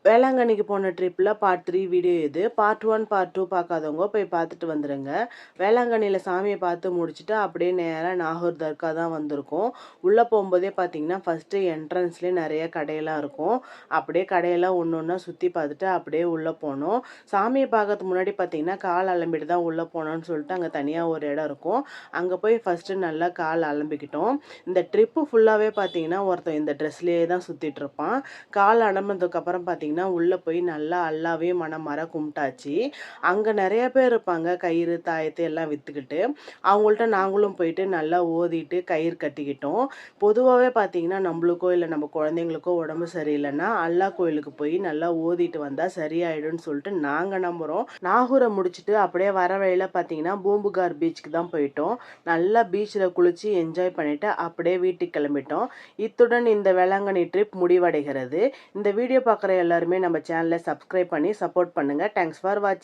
வேளாங்கண்ணிக்கு போன ட்ரிப்பில் பார்ட் 3 வீடியோ இது. பார்ட் 1 பார்ட் 2 பார்க்காதவங்க போய் பார்த்துட்டு வந்துடுங்க. வேளாங்கண்ணியில் சாமியை பார்த்து முடிச்சுட்டு அப்படியே நேராக நாகூர் தர்கா தான் வந்திருக்கோம். உள்ளே போகும்போதே பார்த்தீங்கன்னா ஃபஸ்ட்டு என்ட்ரன்ஸ்லேயே நிறைய கடையெல்லாம் இருக்கும். அப்படியே கடையெல்லாம் ஒன்று ஒன்றா சுற்றி பார்த்துட்டு அப்படியே உள்ளே போனோம். சாமியை பார்க்கறதுக்கு முன்னாடி பார்த்தீங்கன்னா கால் அலம்பிட்டு தான் உள்ளே போனோன்னு சொல்லிட்டு அங்கே தனியாக ஒரு இடம் இருக்கும். அங்கே போய் ஃபஸ்ட்டு நல்லா கால் அலம்பிக்கிட்டோம். இந்த ட்ரிப்பு ஃபுல்லாகவே பார்த்தீங்கன்னா ஒருத்தன் இந்த ட்ரெஸ்லேயே தான் சுற்றிட்டு இருப்பான். கால் அலம்பினதுக்கப்புறம் பார்த்தீங்கன்னா உள்ளே போய் நல்லா அல்லாவே மனமார கும்பிட்டாச்சு. அங்கே நிறைய பேர் இருப்பாங்க கயிறு தாயத்து எல்லாம் விற்றுக்கிட்டு. அவங்கள்ட்ட நாங்களும் போயிட்டு நல்லா ஓதிட்டு கயிறு கட்டிக்கிட்டோம். பொதுவாகவே பார்த்தீங்கன்னா நம்மளுக்கோ இல்லை நம்ம குழந்தைங்களுக்கோ உடம்பு சரியில்லைன்னா அல்லா கோயிலுக்கு போய் நல்லா ஓதிட்டு வந்தால் சரியாயிடும்னு சொல்லிட்டு நாங்கள் நம்புகிறோம். நாகூரை முடிச்சுட்டு அப்படியே வர வழியில் பார்த்தீங்கன்னா பூம்புகார் பீச்சுக்கு தான் போயிட்டோம். நல்லா பீச்சில் குளித்து என்ஜாய் பண்ணிவிட்டு அப்படியே வீட்டுக்கு கிளம்பிட்டோம். இத்துடன் இந்த வேளாங்கண்ணி ட்ரிப் முடிவடைகிறது. இந்த வீடியோ பார்க்குற எல்லாருமே நம்ம சேனலை சப்ஸ்கிரைப் பண்ணி சப்போர்ட் பண்ணுங்கள். தேங்க்ஸ் ஃபார் வாட்சிங்.